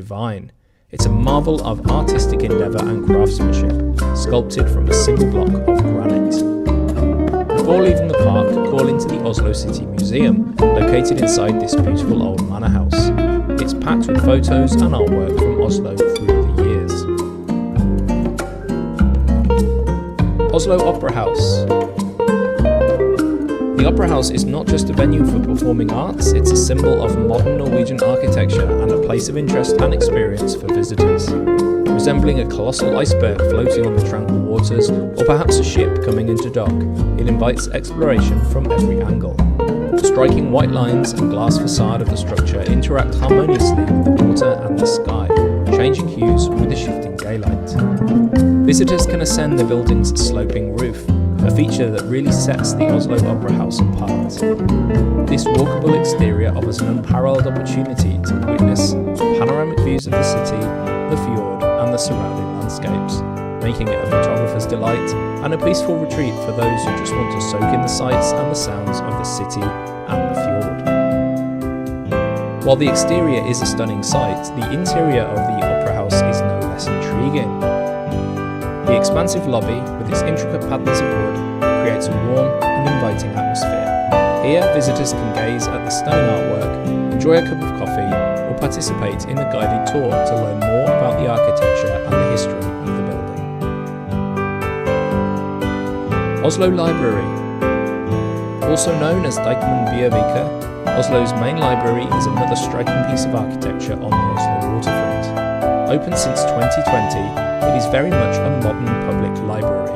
divine. It's a marvel of artistic endeavour and craftsmanship, sculpted from a single block of granite. Before leaving the park, call into the Oslo City Museum, located inside this beautiful old manor house. It's packed with photos and artwork from Oslo through the years. Oslo Opera House. The Opera House is not just a venue for performing arts, it's a symbol of modern Norwegian architecture and a place of interest and experience for visitors. Resembling a colossal iceberg floating on the tranquil waters, or perhaps a ship coming into dock, it invites exploration from every angle. The striking white lines and glass facade of the structure interact harmoniously with the water and the sky, changing hues with the shifting daylight. Visitors can ascend the building's sloping roof, a feature that really sets the Oslo Opera House apart. This walkable exterior offers an unparalleled opportunity to witness panoramic views of the city, the fjord and the surrounding landscapes, making it a photographer's delight and a peaceful retreat for those who just want to soak in the sights and the sounds of the city and the fjord. While the exterior is a stunning sight, the interior of the Opera House is no less intriguing. The expansive lobby, with its intricate patterns of wood, creates a warm and inviting atmosphere. Here, visitors can gaze at the stunning artwork, enjoy a cup of coffee, or participate in a guided tour to learn more about the architecture and the history of the building. Oslo Library. Also known as Deichman Bibliotek, Oslo's main library is another striking piece of architecture on the Oslo waterfront. Open since 2020, it is very much a modern public library,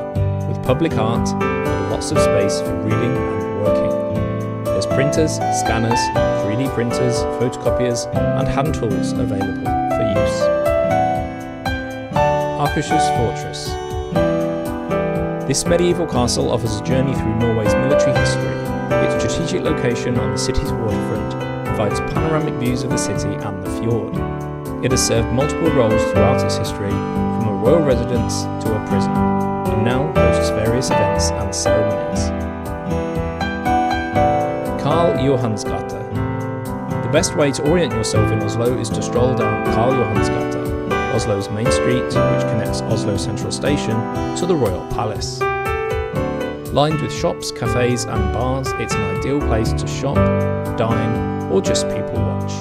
with public art and lots of space for reading and working. There's printers, scanners, 3D printers, photocopiers and hand tools available for use. Akershus Fortress. This medieval castle offers a journey through Norway's military history. Its strategic location on the city's waterfront provides panoramic views of the city and the fjord. It has served multiple roles throughout its history, from a royal residence to a prison, and now hosts various events and ceremonies. Karl Johans gate. The best way to orient yourself in Oslo is to stroll down Karl Johans gate, Oslo's main street, which connects Oslo Central Station to the Royal Palace. Lined with shops, cafes and bars, it's an ideal place to shop, dine, or just people watch.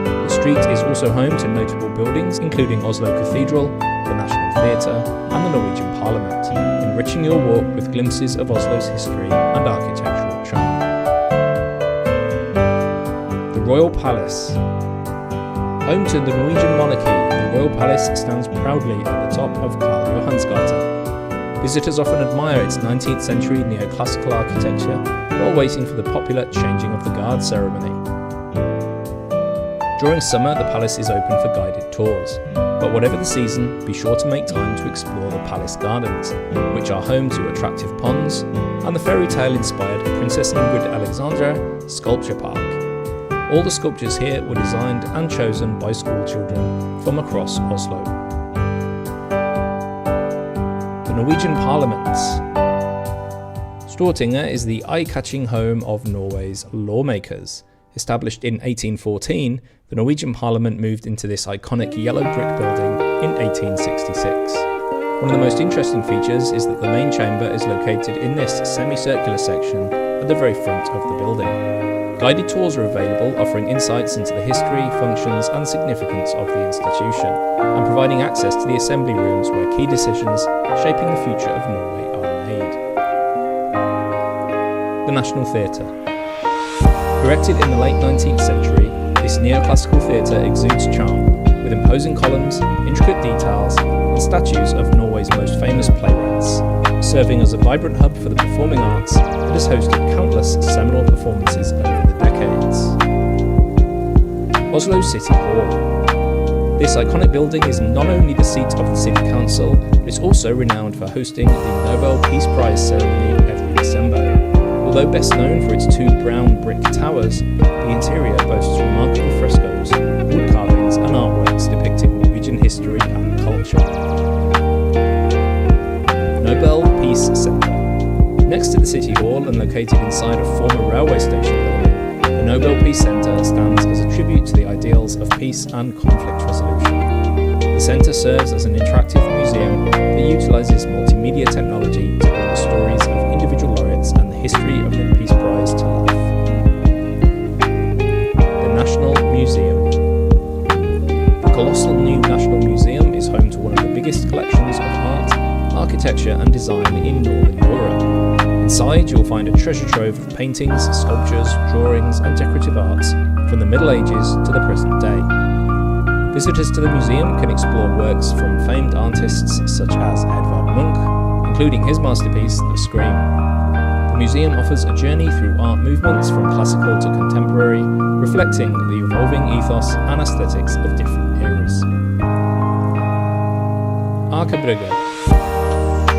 The street is also home to notable buildings including Oslo Cathedral, the National Theatre and the Norwegian Parliament, enriching your walk with glimpses of Oslo's history and architectural charm. The Royal Palace. Home to the Norwegian monarchy, the Royal Palace stands proudly at the top of Karl Johans gate. Visitors often admire its 19th century neoclassical architecture while waiting for the popular changing of the guard ceremony. During summer, the palace is open for guided tours, but whatever the season, be sure to make time to explore the palace gardens, which are home to attractive ponds and the fairy tale-inspired Princess Ingrid Alexandra Sculpture Park. All the sculptures here were designed and chosen by school children from across Oslo. The Norwegian Parliament. Stortinget is the eye-catching home of Norway's lawmakers. Established in 1814, the Norwegian Parliament moved into this iconic yellow brick building in 1866. One of the most interesting features is that the main chamber is located in this semicircular section at the very front of the building. Guided tours are available, offering insights into the history, functions and significance of the institution, and providing access to the assembly rooms where key decisions shaping the future of Norway are made. The National Theatre. Erected in the late 19th century, this neoclassical theatre exudes charm, with imposing columns, intricate details, and statues of Norway's most famous playwrights. Serving as a vibrant hub for the performing arts, it has hosted countless seminal performances over the decades. Oslo City Hall. This iconic building is not only the seat of the City Council, but it's also renowned for hosting the Nobel Peace Prize ceremony every December. Although best known for its two brown brick towers, the interior boasts remarkable frescoes, wood carvings and artworks depicting Norwegian history and culture. Nobel Peace Centre. Next to the City Hall and located inside a former railway station building, the Nobel Peace Centre stands as a tribute to the ideals of peace and conflict resolution. The centre serves as an interactive museum that utilises multimedia technology to bring the stories of individual laureates and the history of the Peace Prize to life. The National Museum. The colossal new National Museum is home to one of the biggest collections of art, architecture and design in Northern Europe. Inside you'll find a treasure trove of paintings, sculptures, drawings and decorative arts from the Middle Ages to the present day. Visitors to the museum can explore works from famed artists such as Edvard Munch, including his masterpiece, The Scream. The museum offers a journey through art movements from classical to contemporary, reflecting the evolving ethos and aesthetics of different eras. Akerbrygge.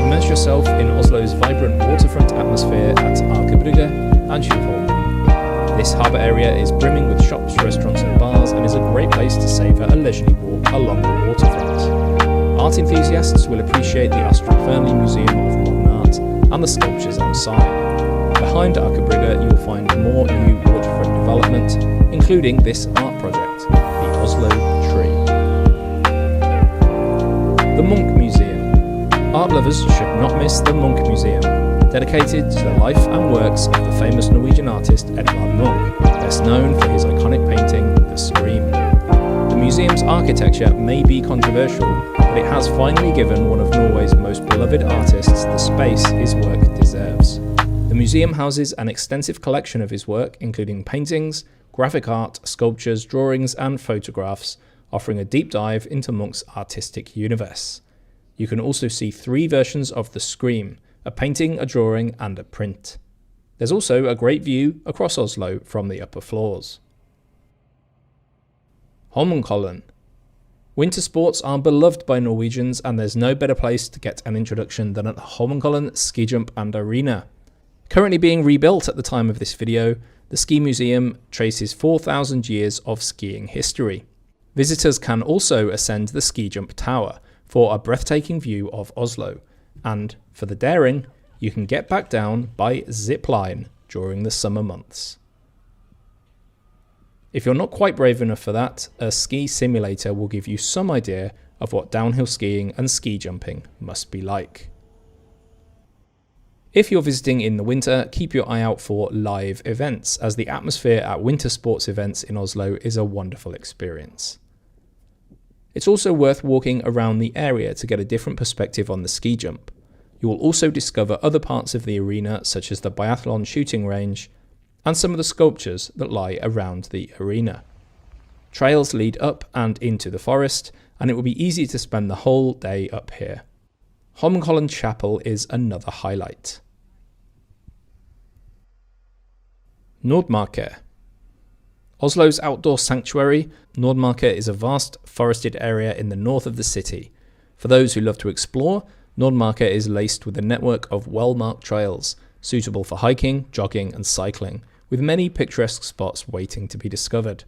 Immerse yourself in Oslo's vibrant waterfront atmosphere at Akerbrygge and Schiphol. This harbour area is brimming with shops, restaurants and bars and is a great place to savour a leisurely walk along the waterfront. Art enthusiasts will appreciate the Astrup Fearnley Museum of Modern Art and the sculptures on site. Behind Akerbrygge you will find more new waterfront development, including this art project, the Oslo Tree. The Munch Museum. Art lovers should not miss the Munch Museum, dedicated to the life and works of the famous Norwegian artist Edvard Munch, best known for his iconic painting, The Scream. The museum's architecture may be controversial, but it has finally given one of Norway's most beloved artists the space his work deserves. The museum houses an extensive collection of his work, including paintings, graphic art, sculptures, drawings and photographs, offering a deep dive into Munch's artistic universe. You can also see 3 versions of The Scream, a painting, a drawing and a print. There's also a great view across Oslo from the upper floors. Holmenkollen. Winter sports are beloved by Norwegians and there's no better place to get an introduction than at the Holmenkollen Ski Jump and Arena. Currently being rebuilt at the time of this video, the ski museum traces 4,000 years of skiing history. Visitors can also ascend the ski jump tower for a breathtaking view of Oslo, and for the daring, you can get back down by zip line during the summer months. If you're not quite brave enough for that, a ski simulator will give you some idea of what downhill skiing and ski jumping must be like. If you're visiting in the winter, keep your eye out for live events, as the atmosphere at winter sports events in Oslo is a wonderful experience. It's also worth walking around the area to get a different perspective on the ski jump. You will also discover other parts of the arena, such as the biathlon shooting range and some of the sculptures that lie around the arena. Trails lead up and into the forest, and it will be easy to spend the whole day up here. Holmenkollen Chapel is another highlight. Nordmarka. Oslo's outdoor sanctuary, Nordmarka is a vast forested area in the north of the city. For those who love to explore, Nordmarka is laced with a network of well-marked trails, suitable for hiking, jogging and cycling, with many picturesque spots waiting to be discovered.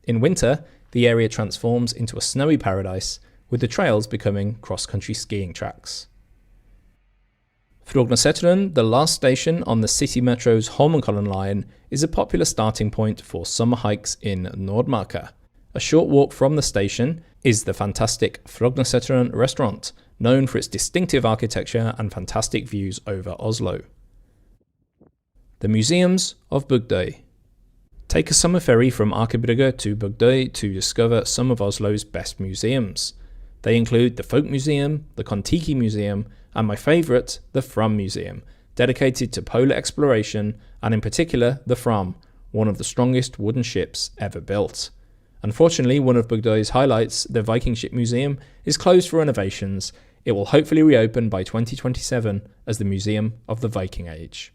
In winter, the area transforms into a snowy paradise, with the trails becoming cross-country skiing tracks. Frognerseteren, the last station on the City Metro's Holmenkollen line, is a popular starting point for summer hikes in Nordmarka. A short walk from the station is the fantastic Frognerseteren restaurant, known for its distinctive architecture and fantastic views over Oslo. The Museums of Bygdøy. Take a summer ferry from Akerbrygge to Bygdøy to discover some of Oslo's best museums. They include the Folk Museum, the Kon-Tiki Museum, and my favourite, the Fram Museum, dedicated to polar exploration and in particular the Fram, one of the strongest wooden ships ever built. Unfortunately, one of Bygdøy's highlights, the Viking Ship Museum, is closed for renovations. It will hopefully reopen by 2027 as the Museum of the Viking Age.